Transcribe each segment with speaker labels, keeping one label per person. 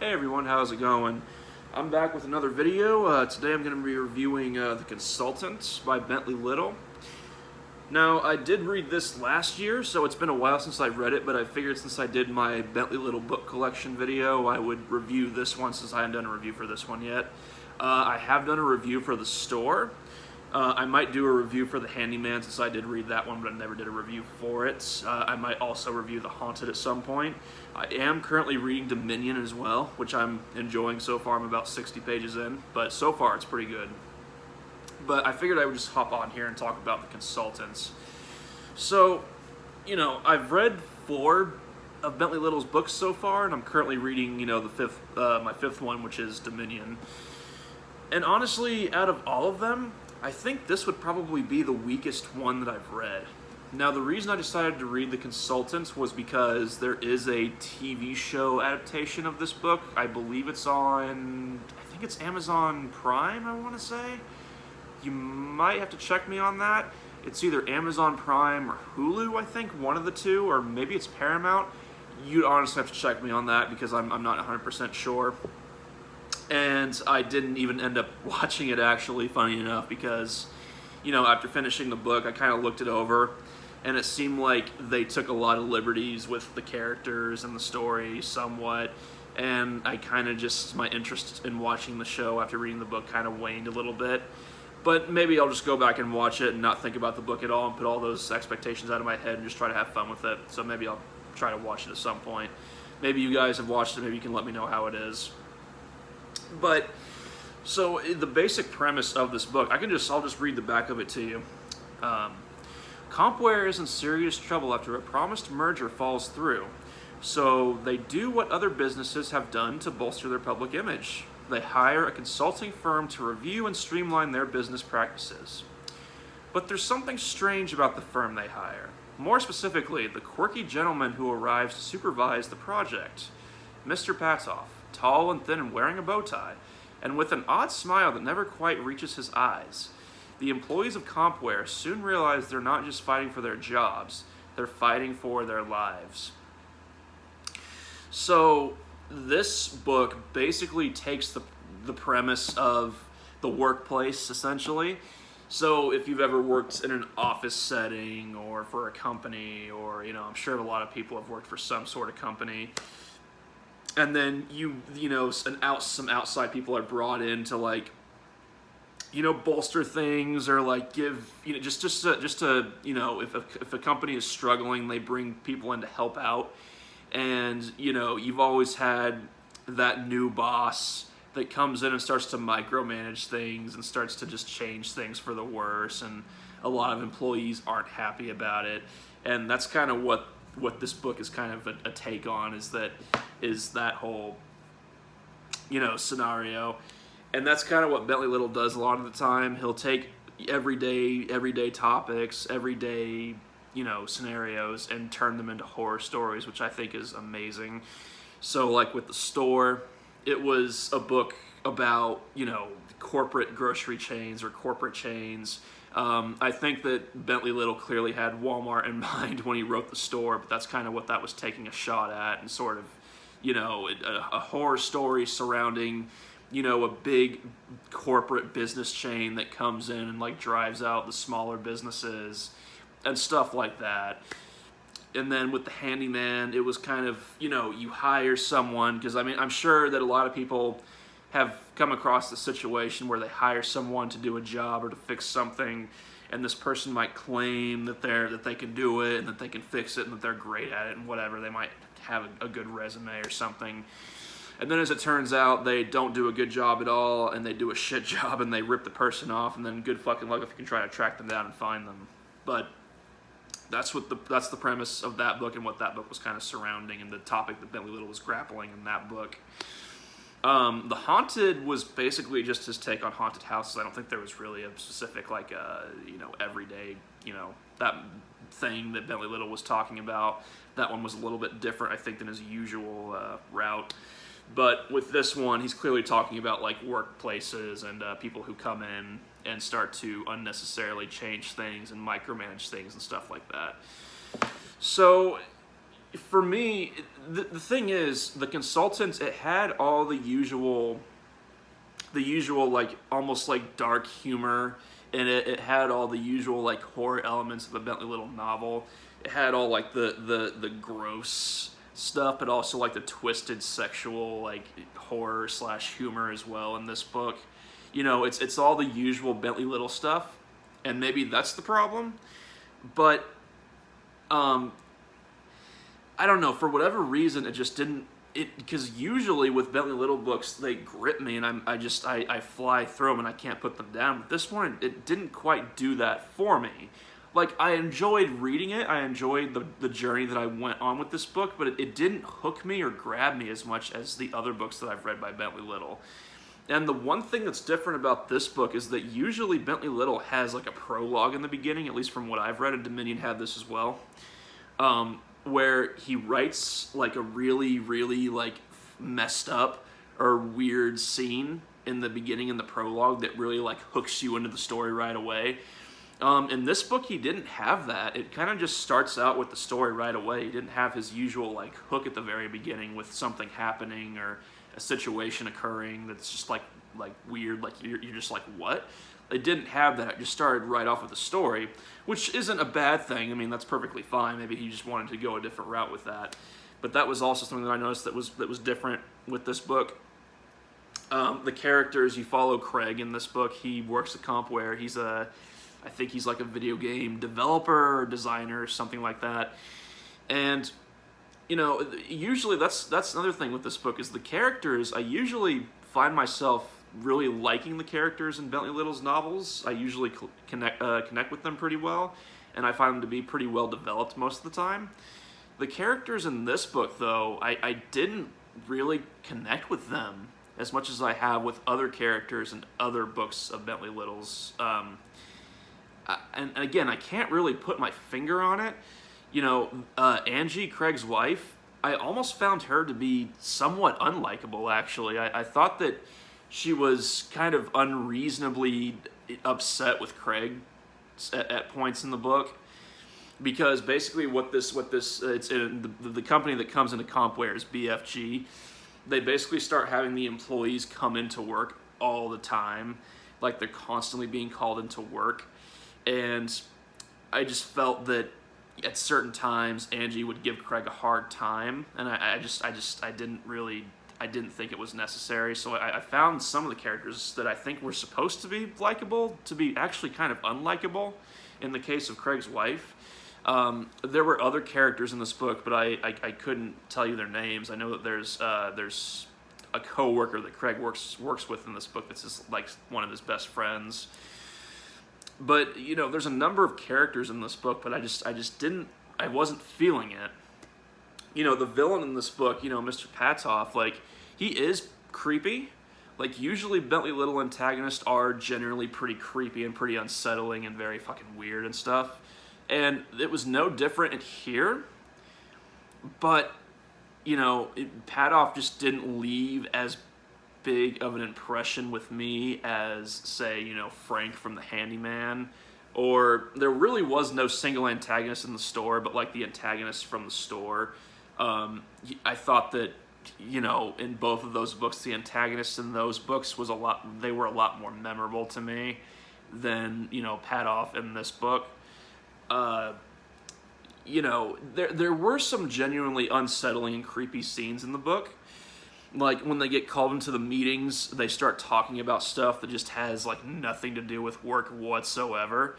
Speaker 1: Hey everyone, how's it going? I'm back with another video. Today I'm going to be reviewing The Consultant by Bentley Little. Now, I did read this last year, so it's been a while since I read it, but I figured since I did my Bentley Little book collection video, I would review this one since I haven't done a review for this one yet. I have done a review for The Store. I might do a review for The Handyman since I did read that one, but I never did a review for it. I might also review The Haunted at some point. I am currently reading Dominion as well, which I'm enjoying so far. I'm about 60 pages in, but so far it's pretty good. But I figured I would just hop on here and talk about The Consultants. So, I've read 4 of Bentley Little's books so far, and I'm currently reading, my fifth one, which is Dominion. And honestly, out of all of them, I think this would probably be the weakest one that I've read. Now, the reason I decided to read The Consultants was because there is a TV show adaptation of this book. I believe it's on, I think it's Amazon Prime, I want to say. You might have to check me on that. It's either Amazon Prime or Hulu, I think, one of the two, or maybe it's Paramount. You'd honestly have to check me on that because I'm not 100% sure. And I didn't even end up watching it, actually, funny enough, because, after finishing the book, I kind of looked it over, and it seemed like they took a lot of liberties with the characters and the story somewhat, and I kind of just, my interest in watching the show after reading the book kind of waned a little bit. But maybe I'll just go back and watch it and not think about the book at all and put all those expectations out of my head and just try to have fun with it. So maybe I'll try to watch it at some point. Maybe you guys have watched it, maybe you can let me know how it is. But, so the basic premise of this book, I'll just read the back of it to you. Compware is in serious trouble after a promised merger falls through. So they do what other businesses have done to bolster their public image. They hire a consulting firm to review and streamline their business practices. But there's something strange about the firm they hire. More specifically, the quirky gentleman who arrives to supervise the project. Mr. Patoff, tall and thin and wearing a bow tie, and with an odd smile that never quite reaches his eyes. The employees of Compware soon realize they're not just fighting for their jobs, they're fighting for their lives. So, this book basically takes the premise of the workplace, essentially. So if you've ever worked in an office setting or for a company, or, I'm sure a lot of people have worked for some sort of company, and then some outside people are brought in to bolster things or give just to if a company is struggling, they bring people in to help out. And, you've always had that new boss that comes in and starts to micromanage things and starts to just change things for the worse. And a lot of employees aren't happy about it. And that's kind of what this book is kind of a take on, is that whole, scenario. And that's kind of what Bentley Little does a lot of the time. He'll take everyday topics, everyday scenarios, and turn them into horror stories, which I think is amazing. So with The Store, it was a book about, corporate grocery chains or corporate chains. I think that Bentley Little clearly had Walmart in mind when he wrote The Store, but that's kind of what that was taking a shot at, and sort of, a horror story surrounding, a big corporate business chain that comes in and drives out the smaller businesses and stuff like that. And then with The Handyman, it was kind of, you hire someone, because I'm sure that a lot of people have come across the situation where they hire someone to do a job or to fix something, and this person might claim that they can do it and that they can fix it and that they're great at it and whatever. They might have a good resume or something. And then as it turns out, they don't do a good job at all, and they do a shit job, and they rip the person off, and then good fucking luck if you can try to track them down and find them. But that's the premise of that book and what that book was kind of surrounding, and the topic that Bentley Little was grappling in that book. The Haunted was basically just his take on haunted houses. I don't think there was really a specific everyday that thing that Bentley Little was talking about. That one was a little bit different, I think, than his usual route. But with this one, he's clearly talking about workplaces and people who come in and start to unnecessarily change things and micromanage things and stuff like that. So for me, the thing is, the Consultants, it had all the usual like almost like dark humor in it. It had all the usual like horror elements of a Bentley Little novel. It had all like the gross stuff, but also like the twisted sexual like horror slash humor as well in this book. You know, it's all the usual Bentley Little stuff, and maybe that's the problem. But I don't know, for whatever reason, it just didn't. It because usually with Bentley Little books they grip me and I fly through them and I can't put them down. But this one it didn't quite do that for me. Like I enjoyed reading it, I enjoyed the journey that I went on with this book, but it didn't hook me or grab me as much as the other books that I've read by Bentley Little. And the one thing that's different about this book is that usually Bentley Little has like a prologue in the beginning, at least from what I've read, and Dominion had this as well. Where he writes like a really, really like messed up or weird scene in the beginning in the prologue that really like hooks you into the story right away. In this book, he didn't have that. It kind of just starts out with the story right away. He didn't have his usual like hook at the very beginning with something happening or a situation occurring that's just like weird. Like you're just like, what? They didn't have that. It just started right off with the story, which isn't a bad thing. I mean, that's perfectly fine. Maybe he just wanted to go a different route with that. But that was also something that I noticed that was different with this book. The characters, you follow Craig in this book. He works at Compware. I think he's like a video game developer or designer or something like that. And you know, usually that's another thing with this book is the characters. I usually find myself really liking the characters in Bentley Little's novels. I usually connect with them pretty well, and I find them to be pretty well developed most of the time. The characters in this book, though, I didn't really connect with them as much as I have with other characters in other books of Bentley Little's. And again, I can't really put my finger on it. You know, Angie, Craig's wife, I almost found her to be somewhat unlikable, actually. I thought that she was kind of unreasonably upset with Craig at points in the book, because basically it's in the company that comes into Compware is BFG. They basically start having the employees come into work all the time, like they're constantly being called into work, and I just felt that at certain times Angie would give Craig a hard time, and I didn't think it was necessary. So I found some of the characters that I think were supposed to be likable to be actually kind of unlikable. In the case of Craig's wife, there were other characters in this book, but I couldn't tell you their names. I know that there's a co-worker that Craig works with in this book that's like one of his best friends. But you know, there's a number of characters in this book, but I wasn't feeling it. You know, the villain in this book, you know, Mr. Patoff, like, he is creepy. Like, usually Bentley Little antagonists are generally pretty creepy and pretty unsettling and very fucking weird and stuff. And it was no different in here. But, you know, Patoff just didn't leave as big of an impression with me as, say, you know, Frank from The Handyman. Or there really was no single antagonist in the store, but like the antagonist from the store. I thought that, you know, in both of those books, the antagonists in those books were a lot more memorable to me than, you know, Patoff in this book. You know, there were some genuinely unsettling and creepy scenes in the book. Like, when they get called into the meetings, they start talking about stuff that just has, like, nothing to do with work whatsoever.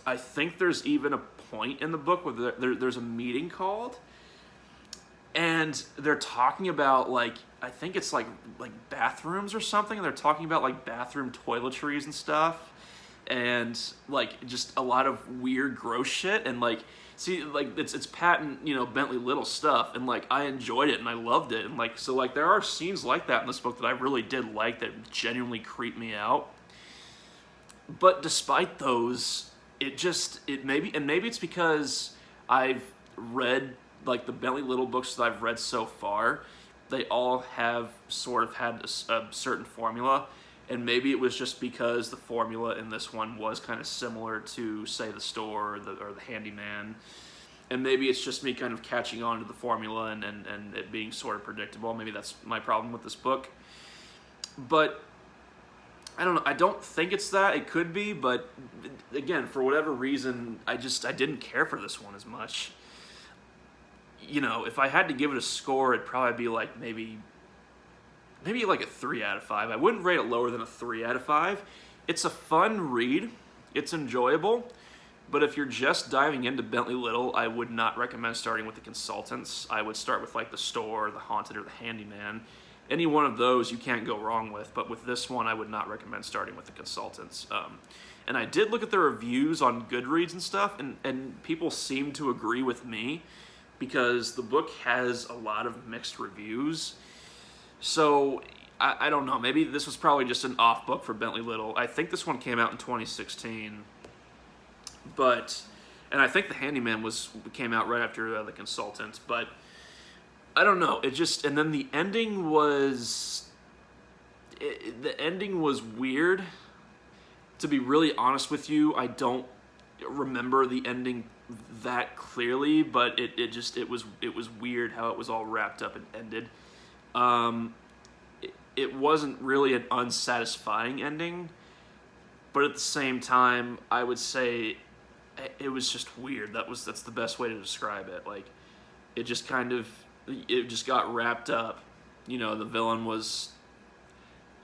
Speaker 1: I think there's even a point in the book where there's a meeting called, and they're talking about, like, I think it's, like bathrooms or something, and they're talking about, like, bathroom toiletries and stuff, and, like, just a lot of weird, gross shit, and, like, see, like, it's patent, you know, Bentley Little stuff, and, like, I enjoyed it, and I loved it, and, like, so, like, there are scenes like that in this book that I really did like that genuinely creeped me out. But despite those, maybe it's because I've read, like, the Bentley Little books that I've read so far, they all have sort of had a certain formula, and maybe it was just because the formula in this one was kind of similar to, say, The Store or the Handyman. And maybe it's just me kind of catching on to the formula and it being sort of predictable. Maybe that's my problem with this book. But I don't know. I don't think it's that. It could be, but again, for whatever reason, I didn't care for this one as much. You know, if I had to give it a score, it'd probably be like maybe like a 3 out of 5. I wouldn't rate it lower than a 3 out of 5. It's a fun read. It's enjoyable. But if you're just diving into Bentley Little, I would not recommend starting with the Consultants. I would start with like the Store, the Haunted, or the Handyman. Any one of those you can't go wrong with, but with this one, I would not recommend starting with the Consultants. And I did look at the reviews on Goodreads and stuff, and people seem to agree with me because the book has a lot of mixed reviews. So, I don't know, maybe this was probably just an off book for Bentley Little. I think this one came out in 2016. And I think the Handyman came out right after the Consultant, but I don't know. And then the ending was weird. To be really honest with you, I don't remember the ending that clearly, but it was weird how it was all wrapped up and ended. It wasn't really an unsatisfying ending, but at the same time, I would say it was just weird. That's the best way to describe it. Like, it just got wrapped up. You know, the villain was,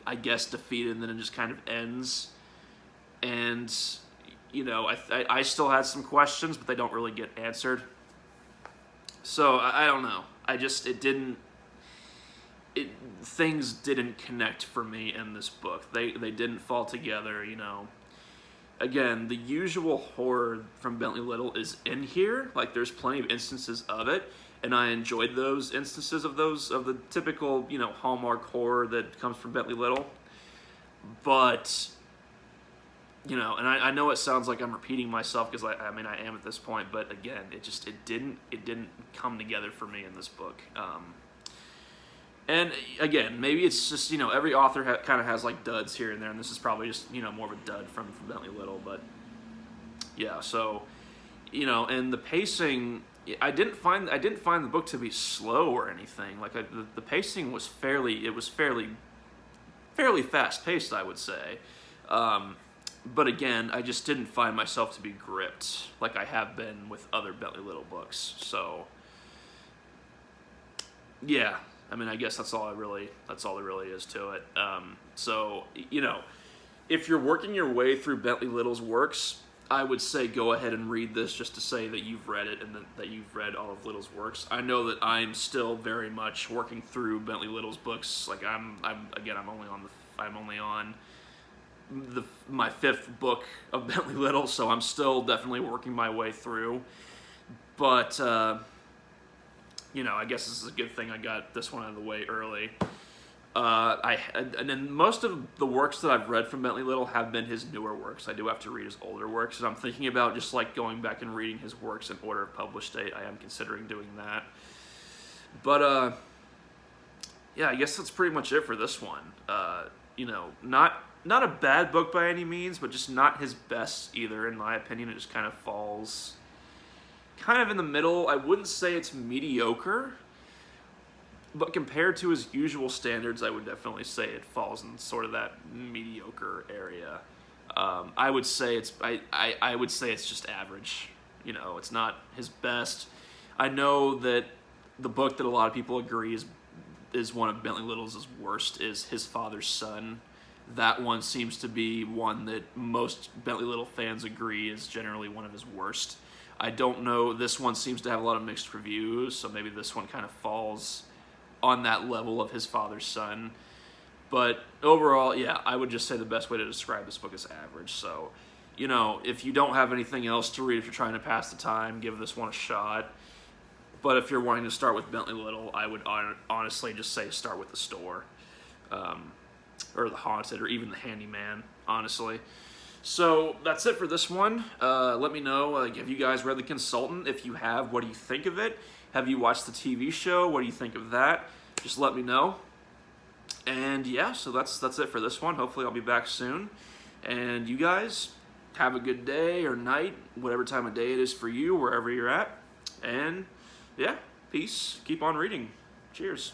Speaker 1: I guess, defeated, and then it just kind of ends. And, you know, I still had some questions, but they don't really get answered. So, I don't know. Things didn't connect for me in this book. They didn't fall together, you know. Again, the usual horror from Bentley Little is in here. Like, there's plenty of instances of it, and I enjoyed those instances of the typical, you know, Hallmark horror that comes from Bentley Little. But, you know, and I know it sounds like I'm repeating myself because I mean I am at this point, but again, it didn't come together for me in this book. And again, maybe it's just, you know, every author kind of has like duds here and there, and this is probably just, you know, more of a dud from Bentley Little. But yeah, so, you know, and the pacing, I didn't find the book to be slow or anything. Like, the pacing was fairly fast paced, I would say. But again, I just didn't find myself to be gripped like I have been with other Bentley Little books. So yeah. I mean, I guess that's all there really is to it. So, you know, if you're working your way through Bentley Little's works, I would say go ahead and read this just to say that you've read it and that you've read all of Little's works. I know that I'm still very much working through Bentley Little's books. Like, I'm only on my 5th book of Bentley Little, so I'm still definitely working my way through. But you know, I guess this is a good thing I got this one out of the way early. And then most of the works that I've read from Bentley Little have been his newer works. I do have to read his older works, and I'm thinking about just like going back and reading his works in order of published date. I am considering doing that. But yeah, I guess that's pretty much it for this one. You know, not a bad book by any means, but just not his best either, in my opinion. It just kind of falls kind of in the middle. I wouldn't say it's mediocre, but compared to his usual standards, I would definitely say it falls in sort of that mediocre area. I would say it's just average. You know, it's not his best. I know that the book that a lot of people agree is one of Bentley Little's worst is His Father's Son. That one seems to be one that most Bentley Little fans agree is generally one of his worst. I don't know, this one seems to have a lot of mixed reviews, so maybe this one kind of falls on that level of His Father's Son. But overall, yeah, I would just say the best way to describe this book is average. So, you know, if you don't have anything else to read, if you're trying to pass the time, give this one a shot. But if you're wanting to start with Bentley Little, I would honestly just say start with the Store. Or the Haunted, or even the Handyman, honestly. So that's it for this one. Let me know, have you guys read The Consultant? If you have, what do you think of it? Have you watched the TV show? What do you think of that? Just let me know. And yeah, so that's it for this one. Hopefully I'll be back soon. And you guys, have a good day or night, whatever time of day it is for you, wherever you're at. And yeah, peace. Keep on reading. Cheers.